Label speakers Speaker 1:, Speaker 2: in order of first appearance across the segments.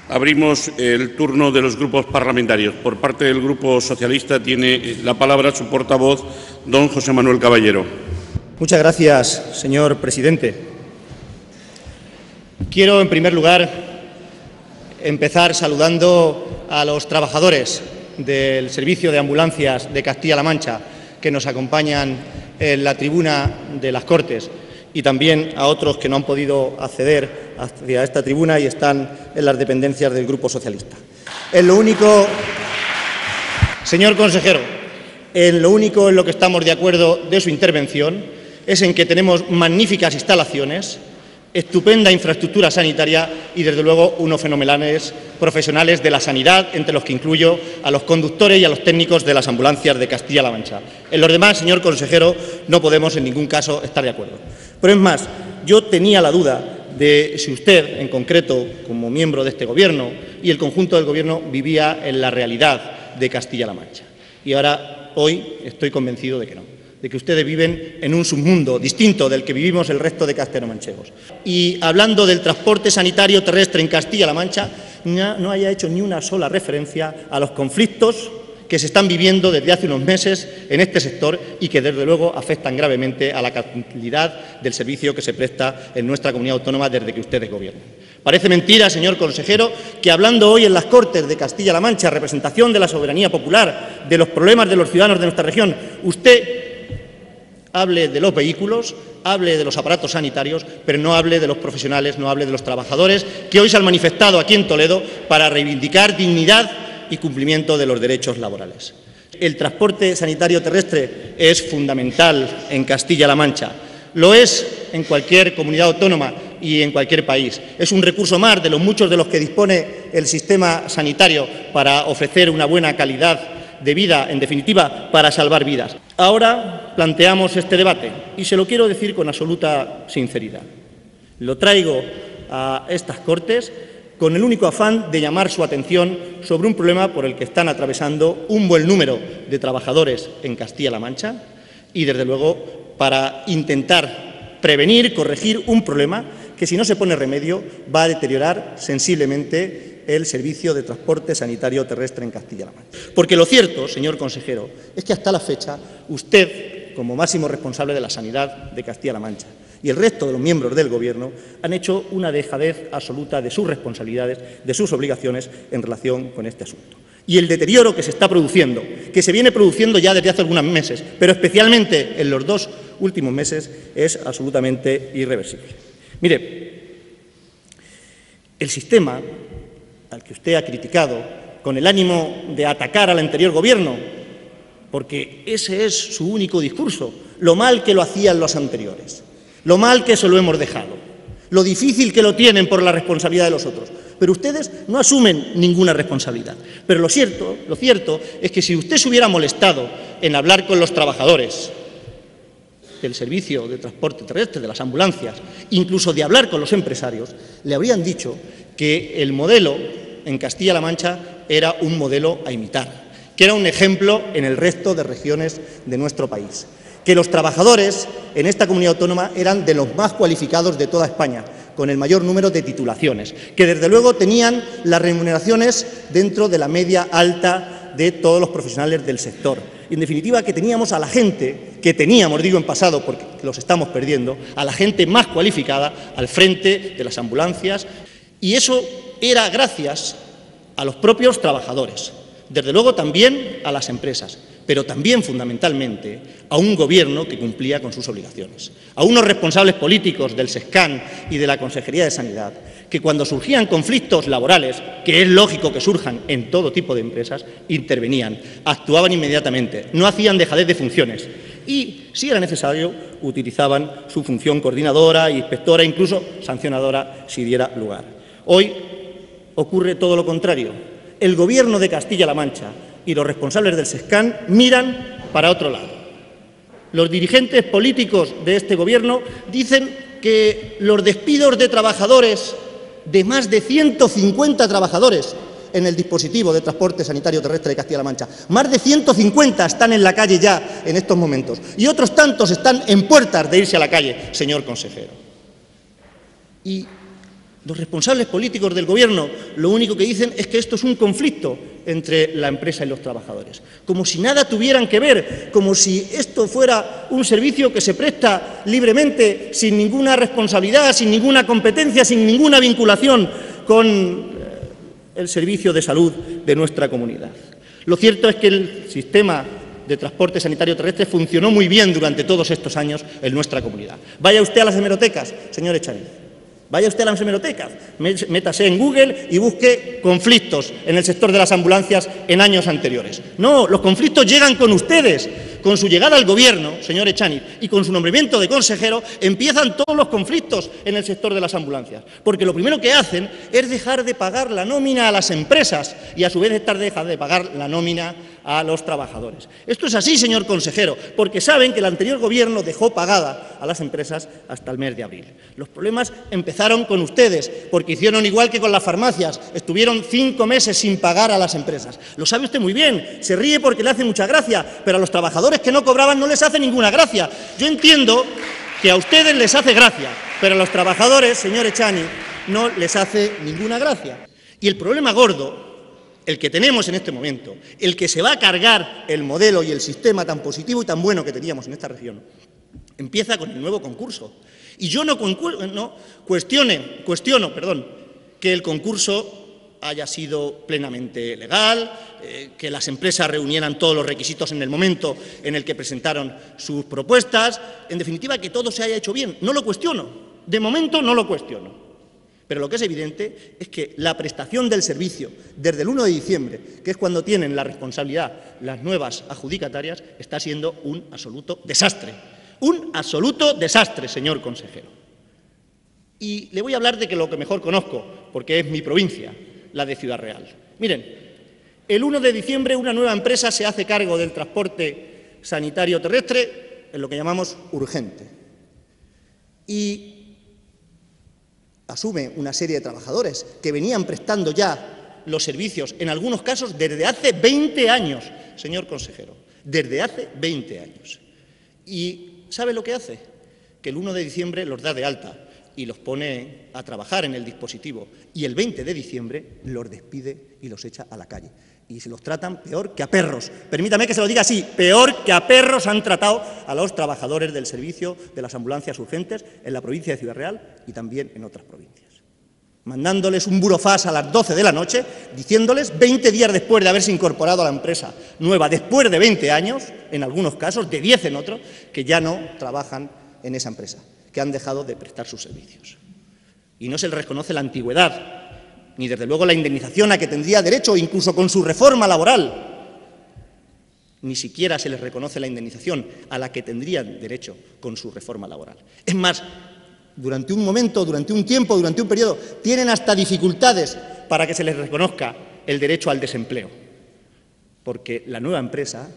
Speaker 1: Abrimos el turno de los grupos parlamentarios. Por parte del Grupo Socialista tiene la palabra su portavoz, don José Manuel Caballero.
Speaker 2: Muchas gracias, señor presidente. Quiero, en primer lugar, empezar saludando a los trabajadores del Servicio de Ambulancias de Castilla-La Mancha que nos acompañan en la tribuna de las Cortes y también a otros que no han podido acceder hacia esta tribuna y están en las dependencias del Grupo Socialista. Señor consejero, en lo único en lo que estamos de acuerdo de su intervención es en que tenemos magníficas instalaciones, estupenda infraestructura sanitaria y, desde luego, unos fenomenales profesionales de la sanidad, entre los que incluyo a los conductores y a los técnicos de las ambulancias de Castilla-La Mancha. En los demás, señor consejero, no podemos en ningún caso estar de acuerdo. Pero es más, yo tenía la duda de si usted, en concreto, como miembro de este Gobierno y el conjunto del Gobierno, vivía en la realidad de Castilla-La Mancha. Y ahora, hoy, estoy convencido de que no, de que ustedes viven en un submundo distinto del que vivimos el resto de castellanomanchegos. Y hablando del transporte sanitario terrestre en Castilla-La Mancha, no haya hecho ni una sola referencia a los conflictos que se están viviendo desde hace unos meses en este sector y que, desde luego, afectan gravemente a la calidad del servicio que se presta en nuestra comunidad autónoma desde que ustedes gobiernan. Parece mentira, señor consejero, que hablando hoy en las Cortes de Castilla-La Mancha, representación de la soberanía popular, de los problemas de los ciudadanos de nuestra región, usted hable de los vehículos, hable de los aparatos sanitarios, pero no hable de los profesionales, no hable de los trabajadores que hoy se han manifestado aquí en Toledo para reivindicar dignidad y cumplimiento de los derechos laborales. El transporte sanitario terrestre es fundamental en Castilla-La Mancha. Lo es en cualquier comunidad autónoma y en cualquier país. Es un recurso más de los muchos de los que dispone el sistema sanitario para ofrecer una buena calidad de vida, en definitiva, para salvar vidas. Ahora planteamos este debate y se lo quiero decir con absoluta sinceridad. Lo traigo a estas Cortes con el único afán de llamar su atención sobre un problema por el que están atravesando un buen número de trabajadores en Castilla-La Mancha y, desde luego, para intentar prevenir, corregir un problema que, si no se pone remedio, va a deteriorar sensiblemente el servicio de transporte sanitario terrestre en Castilla-La Mancha. Porque lo cierto, señor consejero, es que hasta la fecha usted, como máximo responsable de la sanidad de Castilla-La Mancha, y el resto de los miembros del Gobierno han hecho una dejadez absoluta de sus responsabilidades, de sus obligaciones en relación con este asunto. Y el deterioro que se está produciendo, que se viene produciendo ya desde hace algunos meses, pero especialmente en los 2 últimos meses, es absolutamente irreversible. Mire, el sistema al que usted ha criticado con el ánimo de atacar al anterior Gobierno, porque ese es su único discurso, lo mal que lo hacían los anteriores, lo mal que se lo hemos dejado, lo difícil que lo tienen por la responsabilidad de los otros. Pero ustedes no asumen ninguna responsabilidad. Pero lo cierto es que si usted se hubiera molestado en hablar con los trabajadores del servicio de transporte terrestre, de las ambulancias, incluso de hablar con los empresarios, le habrían dicho que el modelo en Castilla-La Mancha era un modelo a imitar, que era un ejemplo en el resto de regiones de nuestro país, que los trabajadores en esta comunidad autónoma eran de los más cualificados de toda España, con el mayor número de titulaciones, que desde luego tenían las remuneraciones dentro de la media alta de todos los profesionales del sector. Y, en definitiva, que teníamos a la gente, que teníamos, digo en pasado porque los estamos perdiendo, a la gente más cualificada al frente de las ambulancias. Y eso era gracias a los propios trabajadores, desde luego también a las empresas, pero también fundamentalmente a un Gobierno que cumplía con sus obligaciones, a unos responsables políticos del SESCAN y de la Consejería de Sanidad, que cuando surgían conflictos laborales, que es lógico que surjan en todo tipo de empresas, intervenían, actuaban inmediatamente, no hacían dejadez de funciones y, si era necesario, utilizaban su función coordinadora, inspectora, incluso sancionadora, si diera lugar. Hoy ocurre todo lo contrario. El Gobierno de Castilla-La Mancha y los responsables del SESCAN miran para otro lado. Los dirigentes políticos de este Gobierno dicen que los despidos de trabajadores, de más de 150 trabajadores en el dispositivo de transporte sanitario terrestre de Castilla-La Mancha, más de 150 están en la calle ya en estos momentos y otros tantos están en puertas de irse a la calle, señor consejero. Y Los responsables políticos del Gobierno lo único que dicen es que esto es un conflicto entre la empresa y los trabajadores, como si nada tuvieran que ver, como si esto fuera un servicio que se presta libremente, sin ninguna responsabilidad, sin ninguna competencia, sin ninguna vinculación con el servicio de salud de nuestra comunidad. Lo cierto es que el sistema de transporte sanitario terrestre funcionó muy bien durante todos estos años en nuestra comunidad. Vaya usted a las hemerotecas, señor Echaniz. Vaya usted a las hemerotecas, métase en Google y busque conflictos en el sector de las ambulancias en años anteriores. No, los conflictos llegan con ustedes. Con su llegada al Gobierno, señor Echaniz, y con su nombramiento de consejero, empiezan todos los conflictos en el sector de las ambulancias. Porque lo primero que hacen es dejar de pagar la nómina a las empresas y, a su vez, dejar de pagar la nómina a los trabajadores. Esto es así, señor consejero, porque saben que el anterior Gobierno dejó pagada a las empresas hasta el mes de abril. Los problemas empezaron con ustedes, porque hicieron igual que con las farmacias, estuvieron 5 meses sin pagar a las empresas. Lo sabe usted muy bien, se ríe porque le hace mucha gracia, pero a los trabajadores que no cobraban no les hace ninguna gracia. Yo entiendo que a ustedes les hace gracia, pero a los trabajadores, señor Echaniz, no les hace ninguna gracia. Y el problema gordo, el que tenemos en este momento, el que se va a cargar el modelo y el sistema tan positivo y tan bueno que teníamos en esta región, empieza con el nuevo concurso. Y yo no cuestiono que el concurso haya sido plenamente legal, que las empresas reunieran todos los requisitos en el momento en el que presentaron sus propuestas, en definitiva, que todo se haya hecho bien. No lo cuestiono, de momento no lo cuestiono. Pero lo que es evidente es que la prestación del servicio desde el 1 de diciembre, que es cuando tienen la responsabilidad las nuevas adjudicatarias, está siendo un absoluto desastre. Un absoluto desastre, señor consejero. Y le voy a hablar de lo que mejor conozco, porque es mi provincia, la de Ciudad Real. Miren, el 1 de diciembre una nueva empresa se hace cargo del transporte sanitario terrestre en lo que llamamos urgente. Y asume una serie de trabajadores que venían prestando ya los servicios, en algunos casos desde hace 20 años, señor consejero, desde hace 20 años. ¿Y sabe lo que hace? Que el 1 de diciembre los da de alta y los pone a trabajar en el dispositivo, y el 20 de diciembre los despide y los echa a la calle. Y se los tratan peor que a perros. Permítame que se lo diga así, peor que a perros han tratado a los trabajadores del servicio de las ambulancias urgentes en la provincia de Ciudad Real y también en otras provincias. Mandándoles un burofax a las 12 de la noche, diciéndoles, 20 días después de haberse incorporado a la empresa nueva, después de 20 años, en algunos casos, de 10 en otros, que ya no trabajan en esa empresa, que han dejado de prestar sus servicios. Y no se les reconoce la antigüedad, ni desde luego la indemnización a que tendría derecho, incluso con su reforma laboral. Ni siquiera se les reconoce la indemnización a la que tendrían derecho con su reforma laboral. Es más, durante un momento, durante un tiempo, durante un periodo, tienen hasta dificultades para que se les reconozca el derecho al desempleo, porque la nueva empresa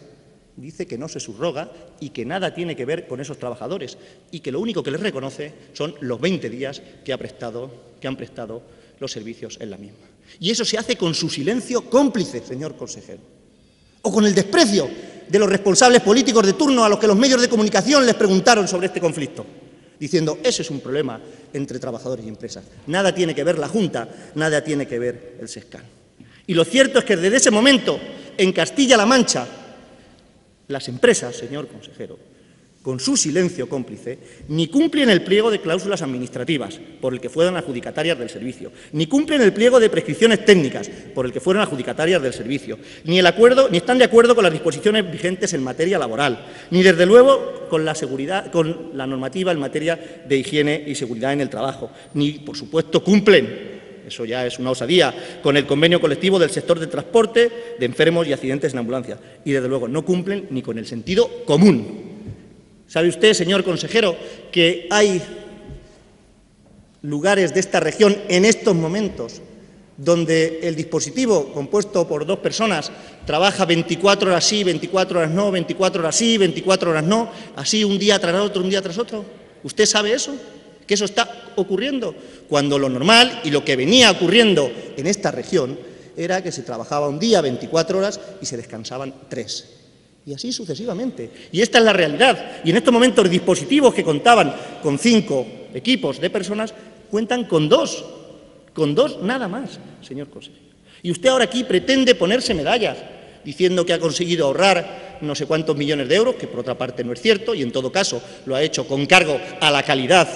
Speaker 2: dice que no se subroga y que nada tiene que ver con esos trabajadores y que lo único que les reconoce son los 20 días que han prestado los servicios en la misma. Y eso se hace con su silencio cómplice, señor consejero, o con el desprecio de los responsables políticos de turno a los que los medios de comunicación les preguntaron sobre este conflicto, diciendo, ese es un problema entre trabajadores y empresas. Nada tiene que ver la Junta, nada tiene que ver el SESCAN. Y lo cierto es que desde ese momento, en Castilla-La Mancha, las empresas, señor consejero, con su silencio cómplice, ni cumplen el pliego de cláusulas administrativas por el que fueron adjudicatarias del servicio, ni cumplen el pliego de prescripciones técnicas por el que fueron adjudicatarias del servicio, ni están de acuerdo con las disposiciones vigentes en materia laboral, ni desde luego con la normativa en materia de higiene y seguridad en el trabajo, ni por supuesto cumplen, eso ya es una osadía, con el convenio colectivo del sector de transporte de enfermos y accidentes en ambulancia, y desde luego no cumplen ni con el sentido común. ¿Sabe usted, señor consejero, que hay lugares de esta región en estos momentos donde el dispositivo compuesto por 2 personas trabaja 24 horas sí, 24 horas no, 24 horas sí, 24 horas no, así un día tras otro, un día tras otro? ¿Usted sabe eso? ¿Que eso está ocurriendo? Cuando lo normal y lo que venía ocurriendo en esta región era que se trabajaba un día 24 horas y se descansaban 3. Y así sucesivamente. Y esta es la realidad. Y en estos momentos los dispositivos que contaban con 5 equipos de personas cuentan con 2. Con 2 nada más, señor consejero. Y usted ahora aquí pretende ponerse medallas, diciendo que ha conseguido ahorrar no sé cuántos millones de euros, que por otra parte no es cierto, y en todo caso lo ha hecho con cargo a la calidad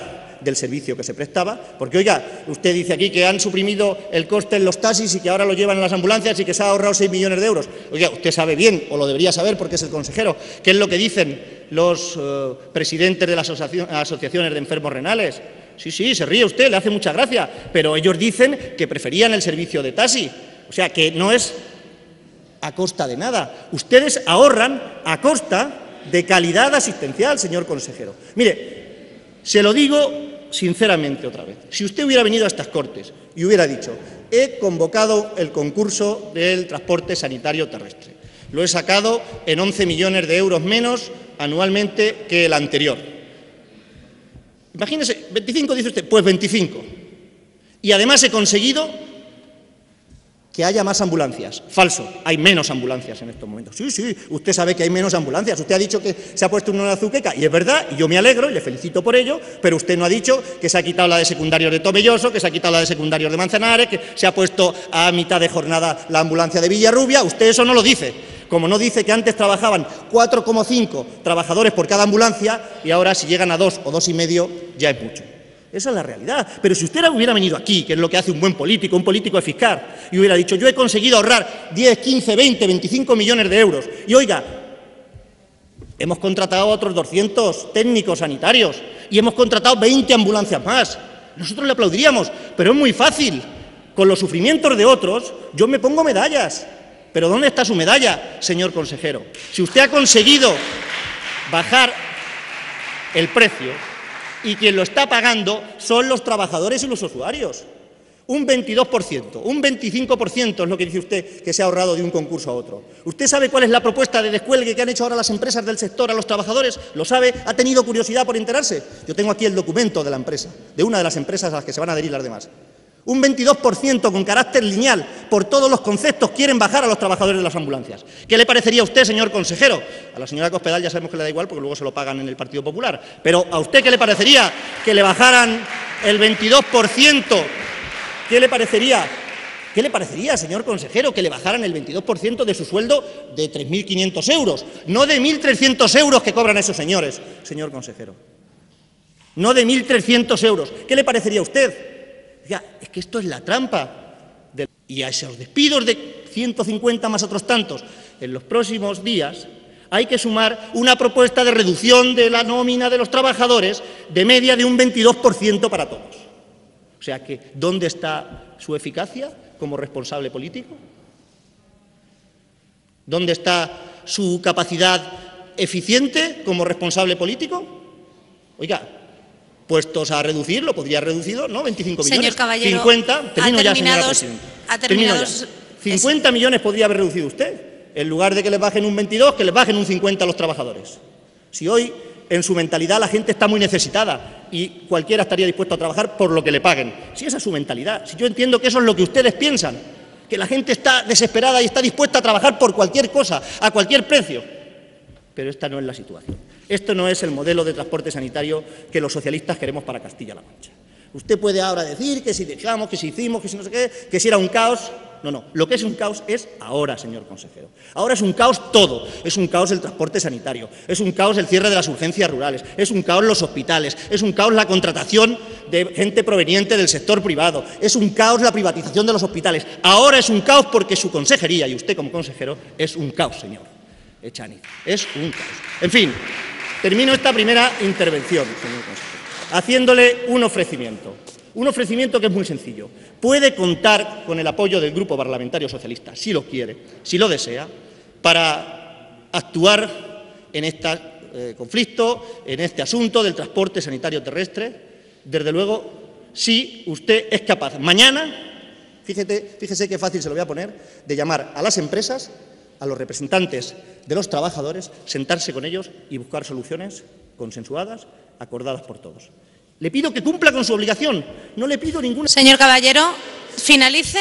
Speaker 2: del servicio que se prestaba, porque, oiga, usted dice aquí que han suprimido el coste en los taxis y que ahora lo llevan en las ambulancias y que se ha ahorrado 6 millones de euros. Oiga, usted sabe bien, o lo debería saber porque es el consejero, qué es lo que dicen los presidentes de las asociaciones de enfermos renales. Sí, se ríe usted, le hace mucha gracia, pero ellos dicen que preferían el servicio de taxi. O sea, que no es a costa de nada. Ustedes ahorran a costa de calidad asistencial, señor consejero. Mire, se lo digo sinceramente otra vez. Si usted hubiera venido a estas Cortes y hubiera dicho, he convocado el concurso del transporte sanitario terrestre, lo he sacado en 11 millones de euros menos anualmente que el anterior. Imagínese, 25 dice usted, pues 25. Y además he conseguido que haya más ambulancias. Falso, hay menos ambulancias en estos momentos. Sí, usted sabe que hay menos ambulancias. Usted ha dicho que se ha puesto una en Azuqueca, y es verdad, y yo me alegro y le felicito por ello, pero usted no ha dicho que se ha quitado la de secundarios de Tomelloso, que se ha quitado la de secundarios de Manzanares, que se ha puesto a mitad de jornada la ambulancia de Villarrubia. Usted eso no lo dice. Como no dice que antes trabajaban 4,5 trabajadores por cada ambulancia y ahora si llegan a 2 o 2,5 ya es mucho. Esa es la realidad. Pero si usted hubiera venido aquí, que es lo que hace un buen político, un político eficaz, y hubiera dicho, yo he conseguido ahorrar 10, 15, 20, 25 millones de euros, y oiga, hemos contratado a otros 200 técnicos sanitarios, y hemos contratado 20 ambulancias más, nosotros le aplaudiríamos, pero es muy fácil. Con los sufrimientos de otros, yo me pongo medallas. Pero ¿dónde está su medalla, señor consejero? Si usted ha conseguido bajar el precio y quien lo está pagando son los trabajadores y los usuarios. Un 22%, un 25% es lo que dice usted que se ha ahorrado de un concurso a otro. ¿Usted sabe cuál es la propuesta de descuelgue que han hecho ahora las empresas del sector a los trabajadores? ¿Lo sabe? ¿Ha tenido curiosidad por enterarse? Yo tengo aquí el documento de la empresa, de una de las empresas a las que se van a adherir las demás. Un 22% con carácter lineal, por todos los conceptos, quieren bajar a los trabajadores de las ambulancias. ¿Qué le parecería a usted, señor consejero? A la señora Cospedal ya sabemos que le da igual porque luego se lo pagan en el Partido Popular. Pero ¿a usted qué le parecería que le bajaran el 22%? ¿Qué le parecería, señor consejero, que le bajaran el 22% de su sueldo de 3.500 euros? No de 1.300 euros que cobran esos señores, señor consejero. No de 1.300 euros. ¿Qué le parecería a usted? Ya, es que esto es la trampa. Y a esos despidos de 150 más otros tantos en los próximos días hay que sumar una propuesta de reducción de la nómina de los trabajadores de media de un 22% para todos. O sea que, ¿dónde está su eficacia como responsable político? ¿Dónde está su capacidad eficiente como responsable político? Oiga, puestos a reducir, lo podría haber reducido, ¿no? 25 millones.
Speaker 3: Señor Caballero,
Speaker 2: 50, termino ya, señora presidenta.
Speaker 3: Ha terminado.
Speaker 2: 50 millones podría haber reducido usted. En lugar de que les bajen un 22, que les bajen un 50 a los trabajadores. Si hoy, en su mentalidad, la gente está muy necesitada y cualquiera estaría dispuesto a trabajar por lo que le paguen. Si esa es su mentalidad, si yo entiendo que eso es lo que ustedes piensan, que la gente está desesperada y está dispuesta a trabajar por cualquier cosa, a cualquier precio. Pero esta no es la situación. Esto no es el modelo de transporte sanitario que los socialistas queremos para Castilla-La Mancha. Usted puede ahora decir que si dejamos, que si hicimos, que si no sé qué, que si era un caos. No, lo que es un caos es ahora, señor consejero. Ahora es un caos todo. Es un caos el transporte sanitario, es un caos el cierre de las urgencias rurales, es un caos los hospitales, es un caos la contratación de gente proveniente del sector privado, es un caos la privatización de los hospitales. Ahora es un caos porque su consejería y usted como consejero es un caos, señor Echaniz. Es un caos. En fin, termino esta primera intervención, señor consejero, haciéndole un ofrecimiento. Un ofrecimiento que es muy sencillo. Puede contar con el apoyo del Grupo Parlamentario Socialista, si lo quiere, si lo desea, para actuar en este conflicto, en este asunto del transporte sanitario terrestre. Desde luego, si usted es capaz mañana, fíjese qué fácil se lo voy a poner, de llamar a las empresas, a los representantes de los trabajadores, sentarse con ellos y buscar soluciones consensuadas, acordadas por todos. Le pido que cumpla con su obligación, no le pido ninguna...
Speaker 3: Señor Caballero, finalice.